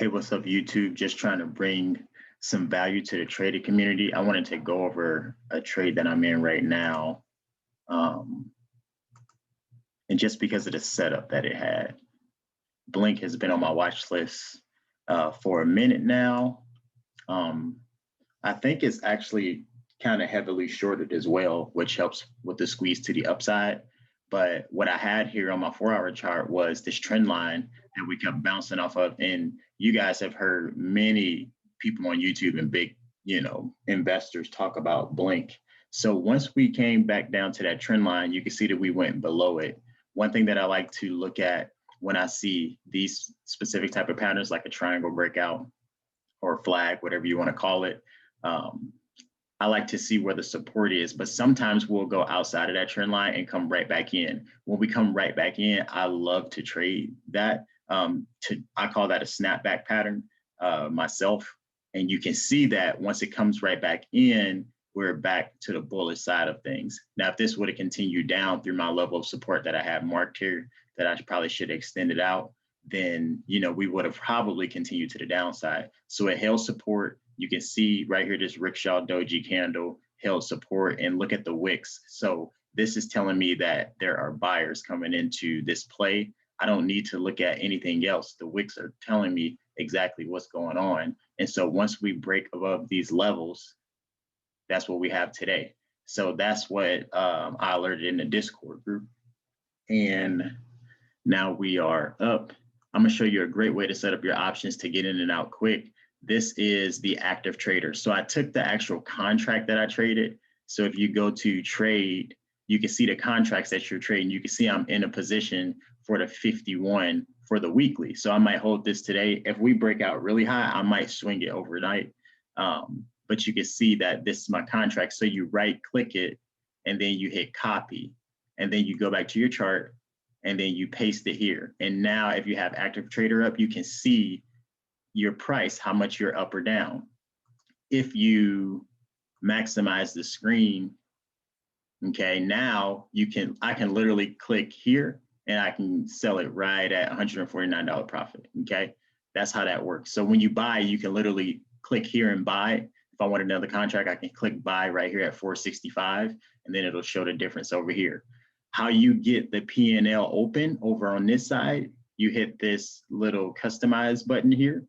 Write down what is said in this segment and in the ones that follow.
Hey, what's up, YouTube? Just trying to bring some value to the trading community. I wanted to go over a trade that I'm in right now. Um, and just because of the setup that it had, Blink has been on my watch list for a minute now. Um, I think it's actually kind of heavily shorted as well, which helps with the squeeze to the upside. But what I had here on my 4-hour chart was this trend line that we kept bouncing off of. And you guys have heard many people on YouTube and big, investors talk about Blink. So once we came back down to that trend line, you can see that we went below it. One thing that I like to look at when I see these specific type of patterns, like a triangle breakout or flag, whatever you want to call it, um, I like to see where the support is, but sometimes we'll go outside of that trend line and come right back in. When we come right back in, I love to trade that. I call that a snapback pattern myself. And you can see that once it comes right back in, we're back to the bullish side of things. Now, if this would have continued down through my level of support that I have marked here, that I probably should have extended out, then, we would have probably continued to the downside. So it held support. You can see right here, this rickshaw doji candle held support, and look at the wicks. So this is telling me that there are buyers coming into this play. I don't need to look at anything else. The wicks are telling me exactly what's going on. And so once we break above these levels, that's what we have today. So that's what I alerted in the Discord group. And now we are up. I'm gonna show you a great way to set up your options to get in and out quick. This is the active trader. So I took the actual contract that I traded. So if you go to trade, you can see the contracts that you're trading. You can see I'm in a position for the 51 for the weekly. So I might hold this today. If we break out really high, I might swing it overnight. But you can see that this is my contract. So you right click it and then you hit copy and then you go back to your chart and then you paste it here. And now if you have active trader up, you can see your price, how much you're up or down. If you maximize the screen, okay, now I can literally click here and I can sell it right at $149 profit, okay? That's how that works. So when you buy, you can literally click here and buy. If I want another contract, I can click buy right here at 465, and then it'll show the difference over here. How you get the P&L open over on this side, you hit this little customize button here,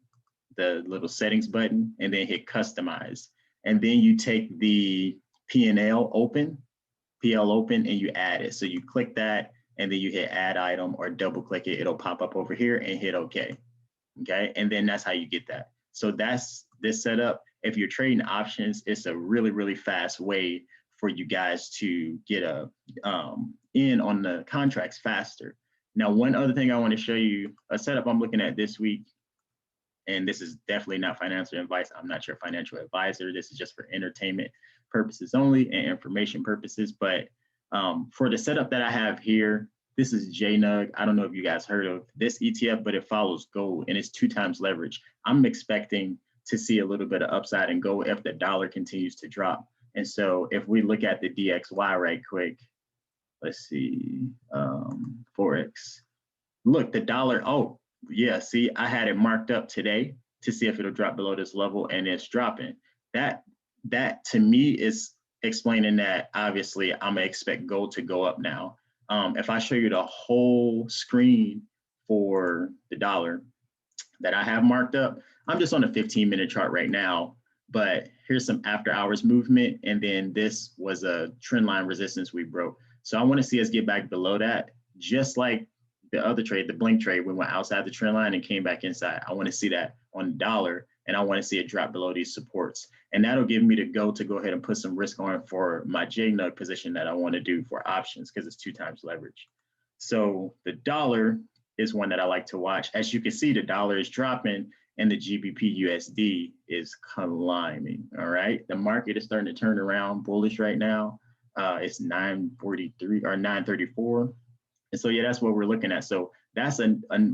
the little settings button, and then hit customize. And then you take the P&L open, and you add it. So you click that and then you hit add item or double click it. It'll pop up over here and hit OK. Okay. And then that's how you get that. So that's this setup. If you're trading options, it's a really, really fast way for you guys to get in on the contracts faster. Now, one other thing I want to show you, a setup I'm looking at this week, and this is definitely not financial advice. I'm not your financial advisor. This is just for entertainment purposes only and information purposes. But for the setup that I have here, this is JNUG. I don't know if you guys heard of this ETF, but it follows gold and it's 2 times leverage. I'm expecting to see a little bit of upside in gold if the dollar continues to drop. And so if we look at the DXY right quick, let's see, Forex. Look, the dollar, oh, yeah, see, I had it marked up today to see if it'll drop below this level, and it's dropping. That to me is explaining that obviously I'm gonna expect gold to go up now. If I show you the whole screen for the dollar that I have marked up, I'm just on a 15-minute chart right now, but here's some after hours movement, and then this was a trend line resistance we broke. So I want to see us get back below that, just like the other trade, the Blink trade, we went outside the trend line and came back inside. I want to see that on the dollar, and I want to see it drop below these supports. And that'll give me the go ahead and put some risk on for my JNUG position that I want to do for options because it's 2 times leverage. So the dollar is one that I like to watch. As you can see, the dollar is dropping and the GBP USD is climbing, all right? The market is starting to turn around bullish right now. It's 943 or 934. And so, yeah, that's what we're looking at. So that's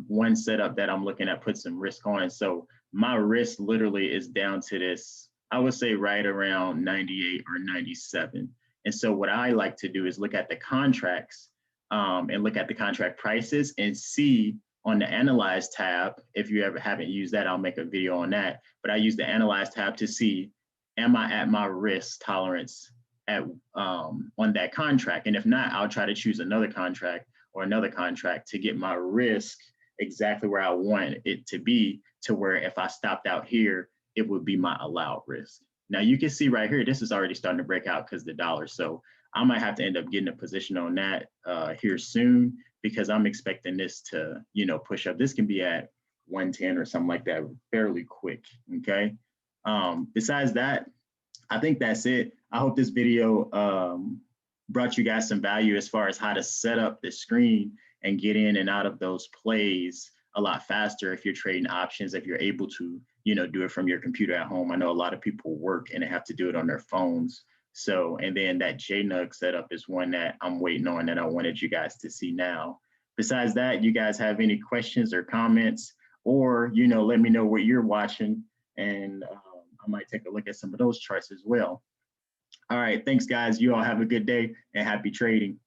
one setup that I'm looking at, put some risk on. So my risk literally is down to this, I would say right around 98 or 97. And so what I like to do is look at the contracts and look at the contract prices and see On the Analyze tab, if you ever haven't used that, I'll make a video on that. But I use the Analyze tab to see, am I at my risk tolerance at on that contract? And if not, I'll try to choose another contract or another contract to get my risk exactly where I want it to be, to where if I stopped out here, it would be my allowed risk. Now you can see right here, this is already starting to break out because the dollar. So I might have to end up getting a position on that here soon, because I'm expecting this to, you know, push up. This can be at 110 or something like that fairly quick, okay? Besides that, I think that's it. I hope this video brought you guys some value as far as how to set up the screen and get in and out of those plays a lot faster if you're trading options, if you're able to, you know, do it from your computer at home. I know a lot of people work and they have to do it on their phones. So, and then that JNUG setup is one that I'm waiting on that I wanted you guys to see now. Besides that, you guys have any questions or comments, or, you know, let me know what you're watching, and I might take a look at some of those charts as well. All right, thanks guys. You all have a good day and happy trading.